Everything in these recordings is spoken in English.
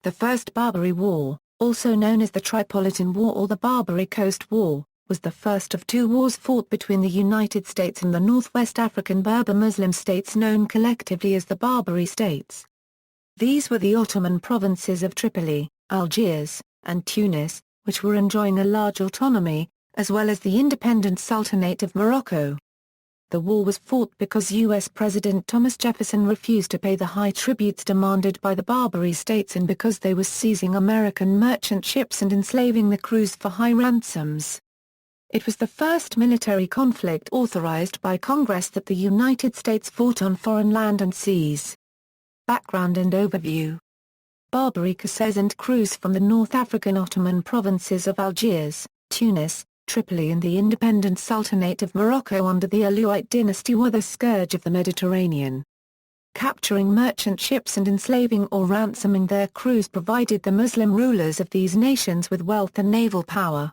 The First Barbary War, also known as the Tripolitan War or the Barbary Coast War, was the first of two wars fought between the United States and the Northwest African Berber Muslim states known collectively as the Barbary States. These were the Ottoman provinces of Tripoli, Algiers, and Tunis, which were enjoying a large autonomy, as well as the independent Sultanate of Morocco. The war was fought because U.S. President Thomas Jefferson refused to pay the high tributes demanded by the Barbary states and because they were seizing American merchant ships and enslaving the crews for high ransoms. It was the first military conflict authorized by Congress that the United States fought on foreign land and seas. Background and overview. Barbary corsairs and crews from the North African Ottoman provinces of Algiers, Tunis, Tripoli and the independent Sultanate of Morocco under the Alauite dynasty were the scourge of the Mediterranean. Capturing merchant ships and enslaving or ransoming their crews provided the Muslim rulers of these nations with wealth and naval power.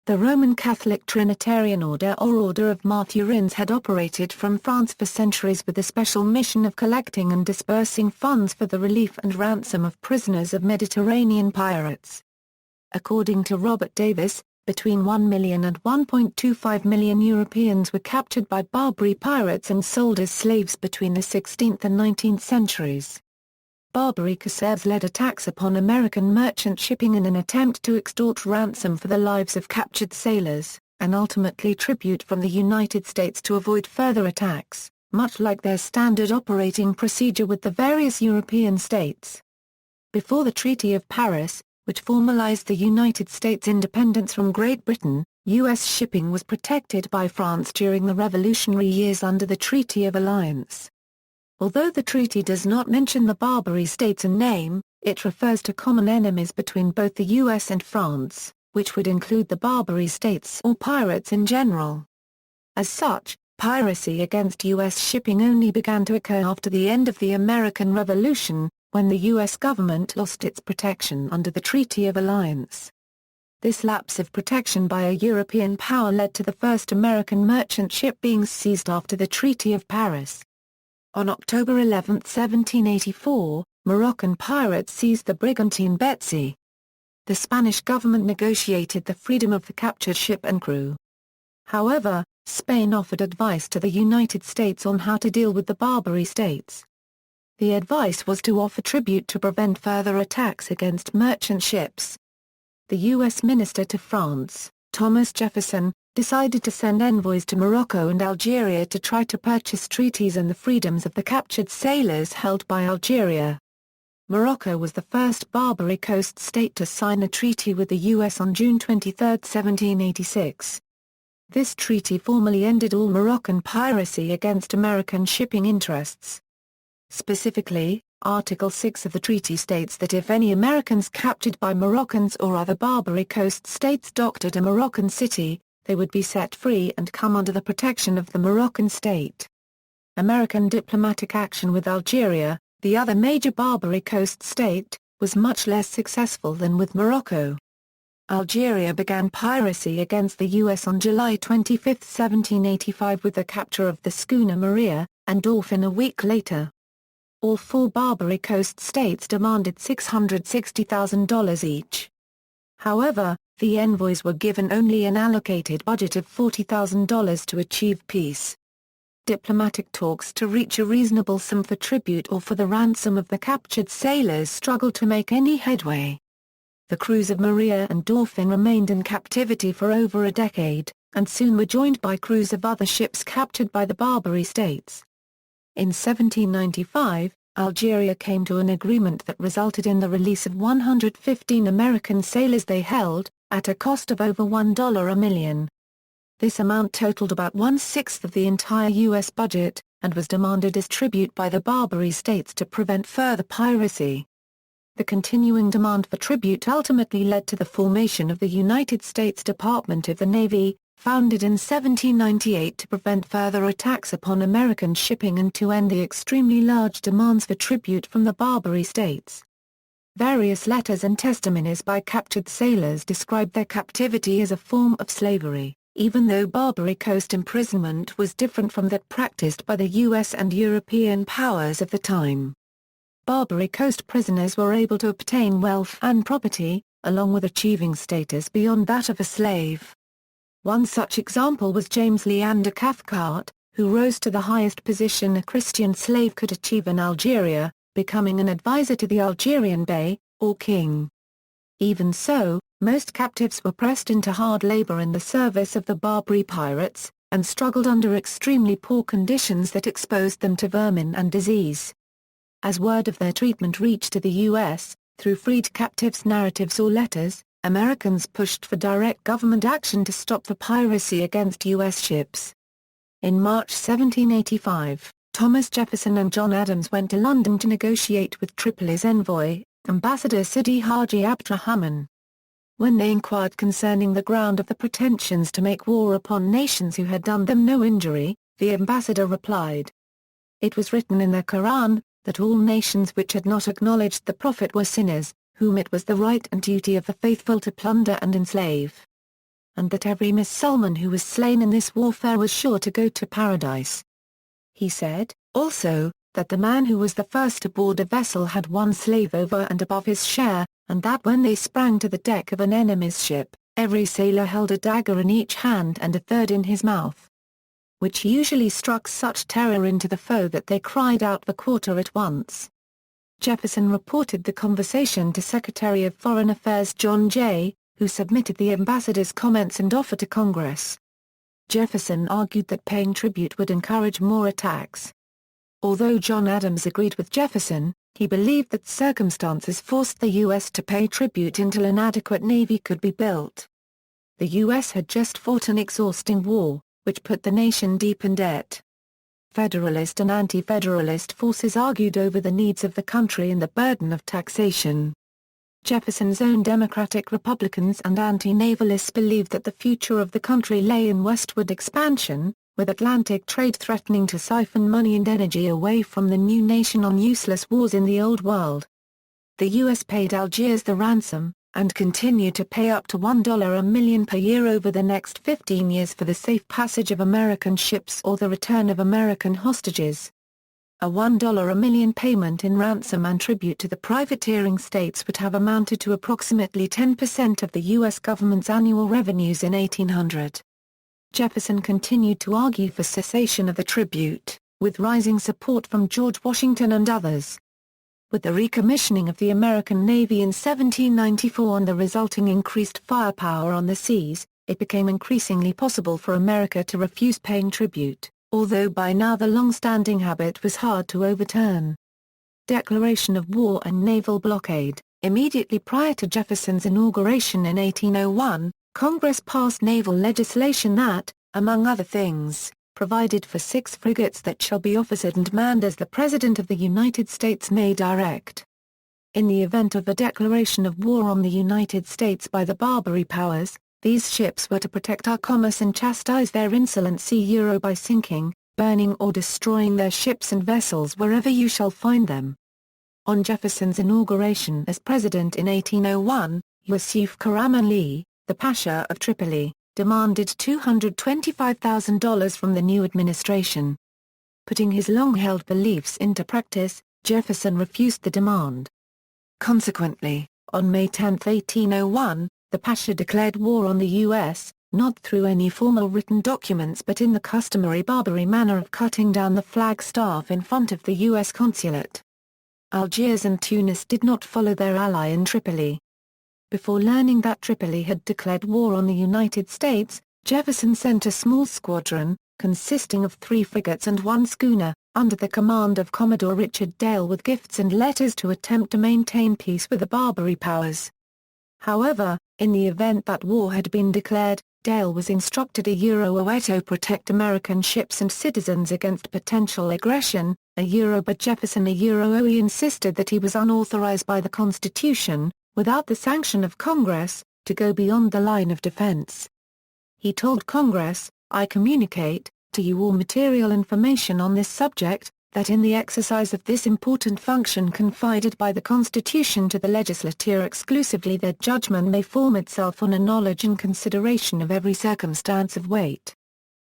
The Roman Catholic Trinitarian Order or Order of Martyrins had operated from France for centuries with the special mission of collecting and dispersing funds for the relief and ransom of prisoners of Mediterranean pirates. According to Robert Davis, between 1 million and 1.25 million Europeans were captured by Barbary pirates and sold as slaves between the 16th and 19th centuries. Barbary corsairs led attacks upon American merchant shipping in an attempt to extort ransom for the lives of captured sailors, and ultimately tribute from the United States to avoid further attacks, much like their standard operating procedure with the various European states. Before the Treaty of Paris, which formalized the United States' independence from Great Britain, U.S. shipping was protected by France during the Revolutionary years under the Treaty of Alliance. Although the treaty does not mention the Barbary states in name, it refers to common enemies between both the U.S. and France, which would include the Barbary states or pirates in general. As such, piracy against U.S. shipping only began to occur after the end of the American Revolution, when the U.S. government lost its protection under the Treaty of Alliance. This lapse of protection by a European power led to the first American merchant ship being seized after the Treaty of Paris. On October 11, 1784, Moroccan pirates seized the brigantine Betsy. The Spanish government negotiated the freedom of the captured ship and crew. However, Spain offered advice to the United States on how to deal with the Barbary states. The advice was to offer tribute to prevent further attacks against merchant ships. The U.S. Minister to France, Thomas Jefferson, decided to send envoys to Morocco and Algeria to try to purchase treaties and the freedoms of the captured sailors held by Algeria. Morocco was the first Barbary Coast state to sign a treaty with the U.S. on June 23, 1786. This treaty formally ended all Moroccan piracy against American shipping interests. Specifically, Article 6 of the treaty states that if any Americans captured by Moroccans or other Barbary Coast states docked at a Moroccan city, they would be set free and come under the protection of the Moroccan state. American diplomatic action with Algeria, the other major Barbary Coast state, was much less successful than with Morocco. Algeria began piracy against the U.S. on July 25, 1785 with the capture of the schooner Maria, and Dolphin a week later. All four Barbary Coast states demanded $660,000 each. However, the envoys were given only an allocated budget of $40,000 to achieve peace. Diplomatic talks to reach a reasonable sum for tribute or for the ransom of the captured sailors struggled to make any headway. The crews of Maria and Dolphin remained in captivity for over a decade, and soon were joined by crews of other ships captured by the Barbary states. In 1795, Algeria came to an agreement that resulted in the release of 115 American sailors they held, at a cost of over $1 a million. This amount totaled about 1/6 of the entire U.S. budget, and was demanded as tribute by the Barbary states to prevent further piracy. The continuing demand for tribute ultimately led to the formation of the United States Department of the Navy, founded in 1798 to prevent further attacks upon American shipping and to end the extremely large demands for tribute from the Barbary states. Various letters and testimonies by captured sailors described their captivity as a form of slavery, even though Barbary Coast imprisonment was different from that practiced by the U.S. and European powers of the time. Barbary Coast prisoners were able to obtain wealth and property, along with achieving status beyond that of a slave. One such example was James Leander Cathcart, who rose to the highest position a Christian slave could achieve in Algeria, becoming an advisor to the Algerian Bey, or king. Even so, most captives were pressed into hard labor in the service of the Barbary pirates, and struggled under extremely poor conditions that exposed them to vermin and disease. As word of their treatment reached to the U.S., through freed captives' narratives or letters, Americans pushed for direct government action to stop the piracy against U.S. ships. In March 1785, Thomas Jefferson and John Adams went to London to negotiate with Tripoli's envoy, Ambassador Sidi Haji Abdurrahman. When they inquired concerning the ground of the pretensions to make war upon nations who had done them no injury, the ambassador replied, "It was written in the Quran, that all nations which had not acknowledged the Prophet were sinners, whom it was the right and duty of the faithful to plunder and enslave. And that every Mussulman who was slain in this warfare was sure to go to paradise." He said, also, that the man who was the first to board a vessel had one slave over and above his share, and that when they sprang to the deck of an enemy's ship, every sailor held a dagger in each hand and a third in his mouth, which usually struck such terror into the foe that they cried out the quarter at once. Jefferson reported the conversation to Secretary of Foreign Affairs John Jay, who submitted the ambassador's comments and offer to Congress. Jefferson argued that paying tribute would encourage more attacks. Although John Adams agreed with Jefferson, he believed that circumstances forced the U.S. to pay tribute until an adequate navy could be built. The U.S. had just fought an exhausting war, which put the nation deep in debt. Federalist and anti-federalist forces argued over the needs of the country and the burden of taxation. Jefferson's own Democratic Republicans and anti-navalists believed that the future of the country lay in westward expansion, with Atlantic trade threatening to siphon money and energy away from the new nation on useless wars in the Old World. The U.S. paid Algiers the ransom, and continued to pay up to $1 a million per year over the next 15 years for the safe passage of American ships or the return of American hostages. A $1 a million payment in ransom and tribute to the privateering states would have amounted to approximately 10% of the U.S. government's annual revenues in 1800. Jefferson continued to argue for cessation of the tribute, with rising support from George Washington and others. With the recommissioning of the American Navy in 1794 and the resulting increased firepower on the seas, it became increasingly possible for America to refuse paying tribute, although by now the long-standing habit was hard to overturn. Declaration of war and naval blockade. Immediately prior to Jefferson's inauguration in 1801, Congress passed naval legislation that, among other things, provided for 6 frigates that shall be officered and manned as the President of the United States may direct. In the event of a declaration of war on the United States by the Barbary powers, these ships were to protect our commerce and chastise their insolency by sinking, burning or destroying their ships and vessels wherever you shall find them. On Jefferson's inauguration as president in 1801, Yusuf Karaman Ali, the Pasha of Tripoli, demanded $225,000 from the new administration. Putting his long-held beliefs into practice, Jefferson refused the demand. Consequently, on May 10, 1801, the Pasha declared war on the U.S., not through any formal written documents but in the customary Barbary manner of cutting down the flagstaff in front of the U.S. consulate. Algiers and Tunis did not follow their ally in Tripoli. Before learning that Tripoli had declared war on the United States, Jefferson sent a small squadron, consisting of 3 frigates and 1 schooner, under the command of Commodore Richard Dale with gifts and letters to attempt to maintain peace with the Barbary powers. However, in the event that war had been declared, Dale was instructed to protect American ships and citizens against potential aggression, but Jefferson insisted that he was unauthorized by the Constitution, without the sanction of Congress, to go beyond the line of defense. He told Congress, "I communicate, to you all material information on this subject, that in the exercise of this important function confided by the Constitution to the legislature exclusively their judgment may form itself on a knowledge and consideration of every circumstance of weight."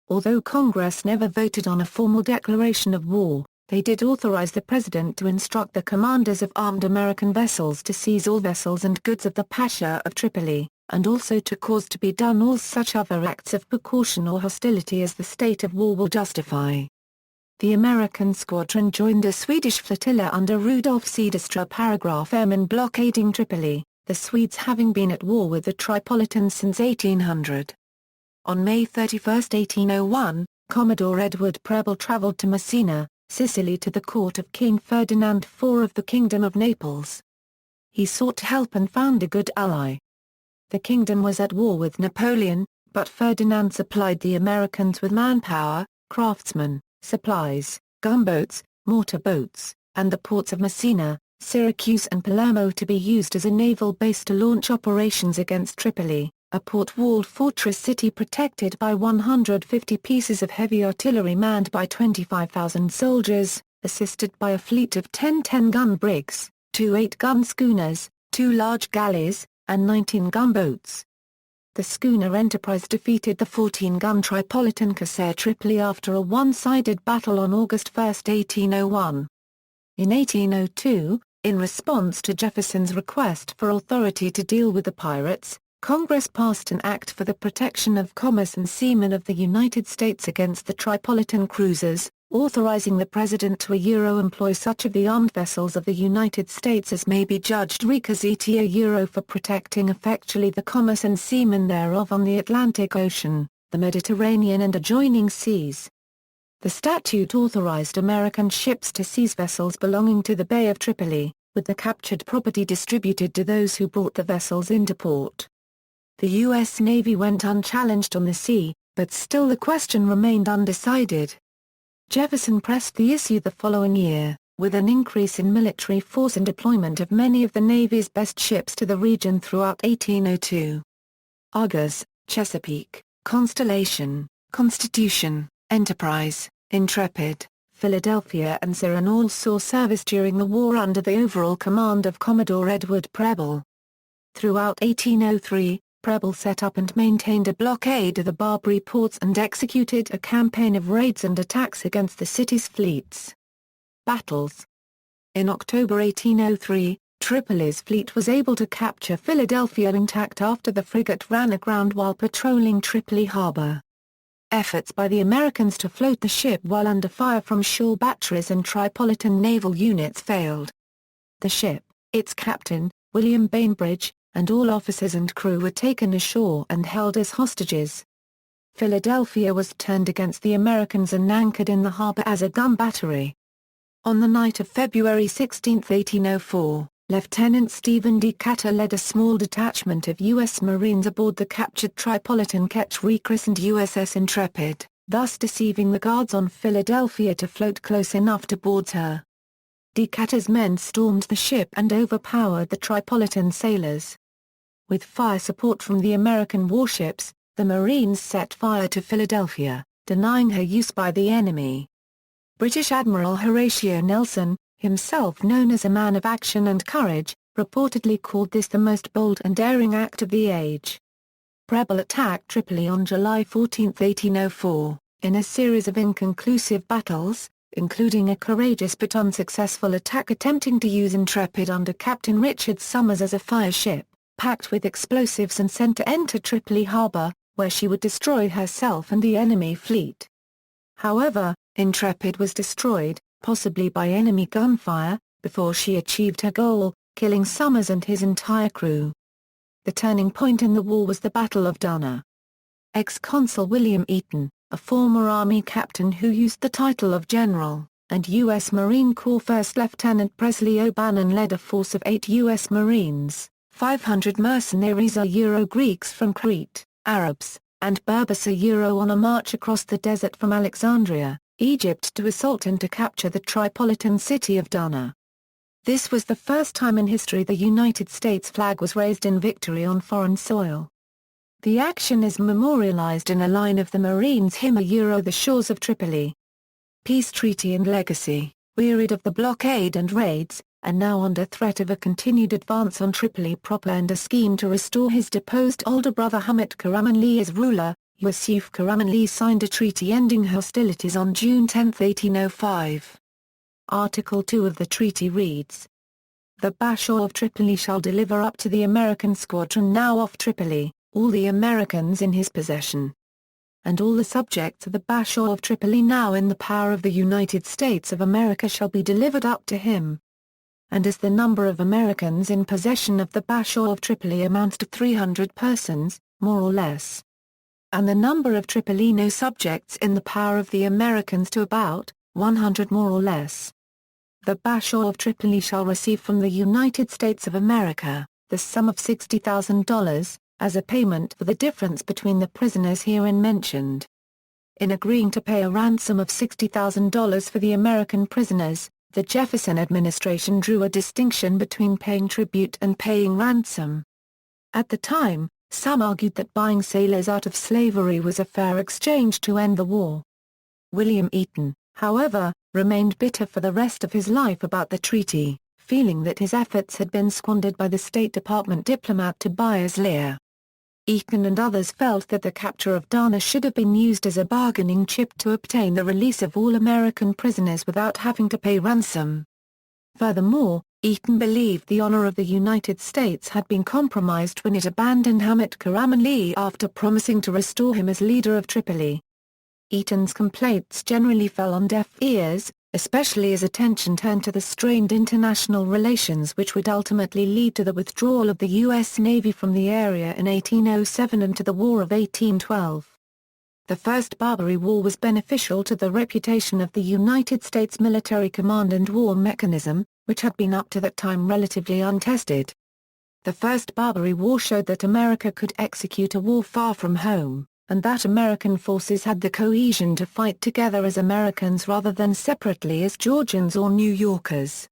Although Congress never voted on a formal declaration of war, They did authorize the president to instruct the commanders of armed American vessels to seize all vessels and goods of the Pasha of Tripoli, and also to cause to be done all such other acts of precaution or hostility as the state of war will justify. The American squadron joined a Swedish flotilla under Rudolf Cederström paragraph M in blockading Tripoli, the Swedes having been at war with the Tripolitans since 1800. On May 31, 1801, Commodore Edward Preble travelled to Messina, Sicily to the court of King Ferdinand IV of the Kingdom of Naples. He sought help and found a good ally. The kingdom was at war with Napoleon, but Ferdinand supplied the Americans with manpower, craftsmen, supplies, gunboats, mortar boats, and the ports of Messina, Syracuse and Palermo to be used as a naval base to launch operations against Tripoli, a port-walled fortress city protected by 150 pieces of heavy artillery manned by 25,000 soldiers, assisted by a fleet of 10 10-gun brigs, 2 8-gun schooners, 2 large galleys, and 19 gunboats. The schooner Enterprise defeated the 14-gun Tripolitan corsair Tripoli after a one-sided battle on August 1, 1801. In 1802, in response to Jefferson's request for authority to deal with the pirates, Congress passed an act for the protection of commerce and seamen of the United States against the Tripolitan cruisers, authorizing the President to employ such of the armed vessels of the United States as may be judged requisite for protecting effectually the commerce and seamen thereof on the Atlantic Ocean, the Mediterranean and adjoining seas. The statute authorized American ships to seize vessels belonging to the Bay of Tripoli, with the captured property distributed to those who brought the vessels into port. The U.S. Navy went unchallenged on the sea, but still the question remained undecided. Jefferson pressed the issue the following year, with an increase in military force and deployment of many of the Navy's best ships to the region throughout 1802. Argus, Chesapeake, Constellation, Constitution, Enterprise, Intrepid, Philadelphia and Siren all saw service during the war under the overall command of Commodore Edward Preble. Throughout 1803, Preble set up and maintained a blockade of the Barbary ports and executed a campaign of raids and attacks against the city's fleets. Battles. In October 1803, Tripoli's fleet was able to capture Philadelphia intact after the frigate ran aground while patrolling Tripoli harbor. Efforts by the Americans to float the ship while under fire from shore batteries and Tripolitan naval units failed. The ship, its captain, William Bainbridge, and all officers and crew were taken ashore and held as hostages. Philadelphia was turned against the Americans and anchored in the harbor as a gun battery. On the night of February 16, 1804, Lieutenant Stephen Decatur led a small detachment of U.S. Marines aboard the captured Tripolitan ketch rechristened USS Intrepid, thus deceiving the guards on Philadelphia to float close enough to board her. Decatur's men stormed the ship and overpowered the Tripolitan sailors. With fire support from the American warships, the Marines set fire to Philadelphia, denying her use by the enemy. British Admiral Horatio Nelson, himself known as a man of action and courage, reportedly called this the most bold and daring act of the age. Preble attacked Tripoli on July 14, 1804, in a series of inconclusive battles, including a courageous but unsuccessful attack attempting to use Intrepid under Captain Richard Summers as a fire ship, packed with explosives and sent to enter Tripoli harbor, where she would destroy herself and the enemy fleet. However, Intrepid was destroyed, possibly by enemy gunfire, before she achieved her goal, killing Summers and his entire crew. The turning point in the war was the Battle of Dana. Ex-Consul William Eaton, a former Army captain who used the title of General, and U.S. Marine Corps First Lieutenant Presley O'Bannon led a force of 8 U.S. Marines, 500 mercenaries Greeks from Crete, Arabs, and Berbers on a march across the desert from Alexandria, Egypt to assault and to capture the Tripolitan city of Dana. This was the first time in history the United States flag was raised in victory on foreign soil. The action is memorialized in a line of the Marines' hymn The Shores of Tripoli. Peace treaty and legacy, wearied of the blockade and raids, and now under threat of a continued advance on Tripoli proper and a scheme to restore his deposed older brother Hamid Karamanli as ruler, Yusuf Karamanli signed a treaty ending hostilities on June 10, 1805. Article 2 of the treaty reads: The Bashaw of Tripoli shall deliver up to the American squadron now off Tripoli, all the Americans in his possession, and all the subjects of the Bashaw of Tripoli now in the power of the United States of America shall be delivered up to him. And as the number of Americans in possession of the Bashaw of Tripoli amounts to 300 persons, more or less, and the number of Tripolino subjects in the power of the Americans to about 100 more or less, the Bashaw of Tripoli shall receive from the United States of America the sum of $60,000, as a payment for the difference between the prisoners herein mentioned. In agreeing to pay a ransom of $60,000 for the American prisoners, the Jefferson administration drew a distinction between paying tribute and paying ransom. At the time, some argued that buying sailors out of slavery was a fair exchange to end the war. William Eaton, however, remained bitter for the rest of his life about the treaty, feeling that his efforts had been squandered by the State Department diplomat Tobias Lear. Eaton and others felt that the capture of Dana should have been used as a bargaining chip to obtain the release of all American prisoners without having to pay ransom. Furthermore, Eaton believed the honor of the United States had been compromised when it abandoned Hamid Karamanli after promising to restore him as leader of Tripoli. Eaton's complaints generally fell on deaf ears, especially as attention turned to the strained international relations which would ultimately lead to the withdrawal of the U.S. Navy from the area in 1807 and to the War of 1812. The First Barbary War was beneficial to the reputation of the United States military command and war mechanism, which had been up to that time relatively untested. The First Barbary War showed that America could execute a war far from home, and that American forces had the cohesion to fight together as Americans rather than separately as Georgians or New Yorkers.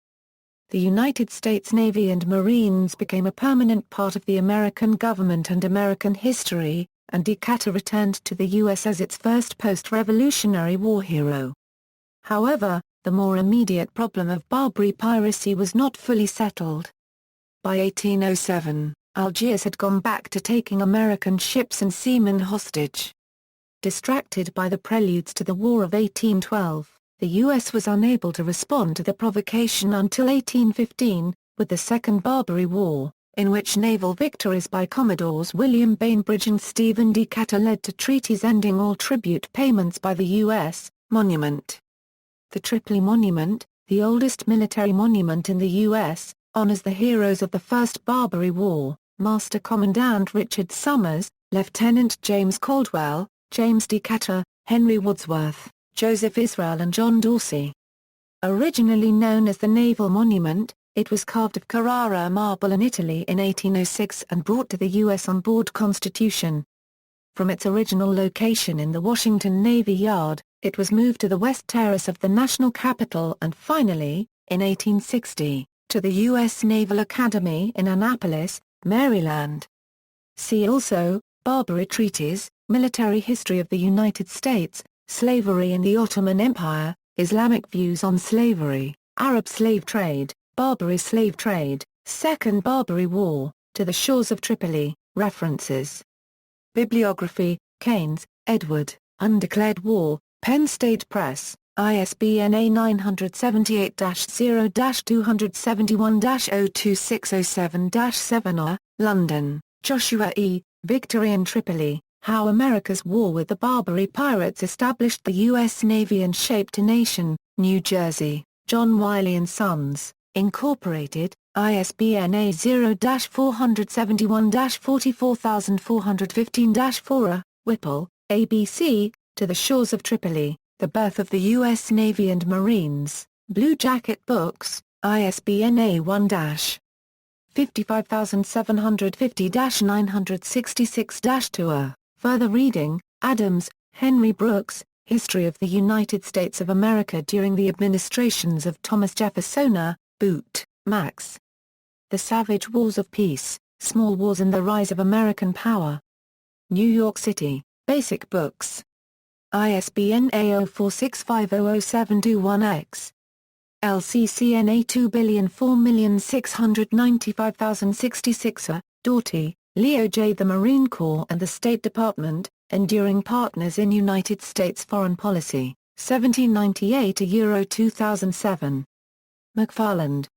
The United States Navy and Marines became a permanent part of the American government and American history, and Decatur returned to the U.S. as its first post-Revolutionary War hero. However, the more immediate problem of Barbary piracy was not fully settled. By 1807, Algiers had gone back to taking American ships and seamen hostage. Distracted by the preludes to the War of 1812, the U.S. was unable to respond to the provocation until 1815, with the Second Barbary War, in which naval victories by Commodores William Bainbridge and Stephen Decatur led to treaties ending all tribute payments by the U.S. Monument. The Tripoli Monument, the oldest military monument in the U.S., honors the heroes of the First Barbary War: Master Commandant Richard Summers, Lieutenant James Caldwell, James Decatur, Henry Wadsworth, Joseph Israel and John Dorsey. Originally known as the Naval Monument, it was carved of Carrara marble in Italy in 1806 and brought to the U.S. on board Constitution. From its original location in the Washington Navy Yard, it was moved to the West Terrace of the National Capitol and finally, in 1860, to the U.S. Naval Academy in Annapolis, Maryland. See also, Barbary Treaties, Military History of the United States, Slavery in the Ottoman Empire, Islamic Views on Slavery, Arab Slave Trade, Barbary Slave Trade, Second Barbary War, To the Shores of Tripoli. References. Bibliography: Keynes, Edward, Undeclared War, Penn State Press, ISBN A978-0-271-02607-7 London, Joshua E., Victory in Tripoli, How America's War with the Barbary Pirates Established the U.S. Navy and Shaped a Nation, New Jersey, John Wiley & Sons, Incorporated, ISBN A0-471-44415-4, Whipple, ABC, To the Shores of Tripoli, The Birth of the U.S. Navy and Marines, Blue Jacket Books, ISBN A1-55750-966-2. Further reading, Adams, Henry Brooks, History of the United States of America during the Administrations of Thomas Jefferson, Boot, Max. The Savage Wars of Peace, Small Wars and the Rise of American Power. New York City, Basic Books. ISBN A0465000721-X. LCCN A204695066. Doughty, Leo J. The Marine Corps and the State Department, Enduring Partners in United States Foreign Policy. 1798 to Euro 2007. McFarland.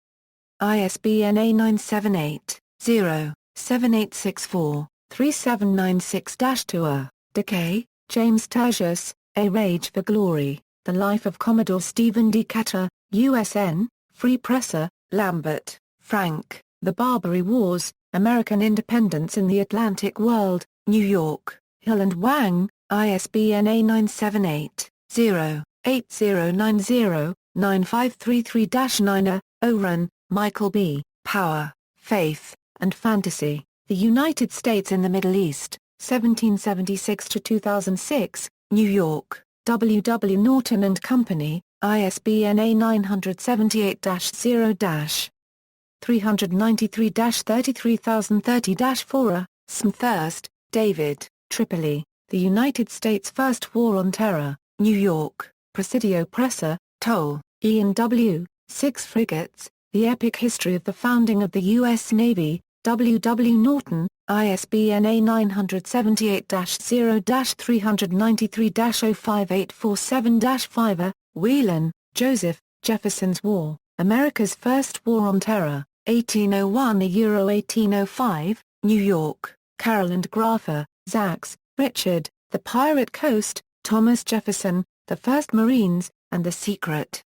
ISBN A978-0-7864-3796-2. Decay, James Tertius, A Rage for Glory, The Life of Commodore Stephen Decatur, USN, Free Presser, Lambert, Frank, The Barbary Wars, American Independence in the Atlantic World, New York, Hill and Wang, ISBN A978-0-8090-9533-9. Oren, Michael B., Power, Faith, and Fantasy, The United States in the Middle East, 1776 to 2006, New York, W. W. Norton and Company, ISBN A978-0-393-33030-4. Smethurst, David, Tripoli, The United States First War on Terror, New York, Presidio Pressa, Toll, Ian W., Six Frigates, The Epic History of the Founding of the U.S. Navy, W. W. Norton, ISBN A978-0-393-05847-5. Whelan, Joseph, Jefferson's War, America's First War on Terror, 1801–1805, New York, Carroll and Graffer, Zachs, Richard, The Pirate Coast, Thomas Jefferson, The First Marines, and The Secret.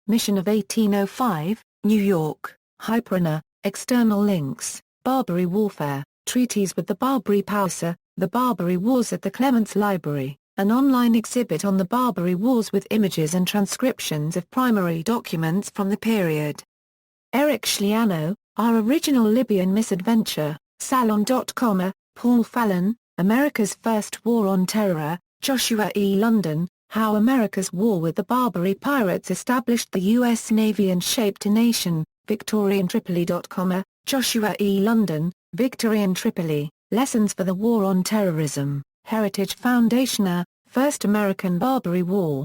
Mission of 1805, New York, Hyperina, External Links, Barbary Warfare, Treaties with the Barbary Powers, The Barbary Wars at the Clements Library, an online exhibit on the Barbary Wars with images and transcriptions of primary documents from the period. Eric Schliano, Our Original Libyan Misadventure, Salon.com. Paul Fallon, America's First War on Terror, Joshua E. London, How America's War with the Barbary Pirates Established the U.S. Navy and Shaped a Nation, VictorianTripoli.com. Joshua E. London, Victory in Tripoli, Lessons for the War on Terrorism, Heritage Foundation. First American Barbary War,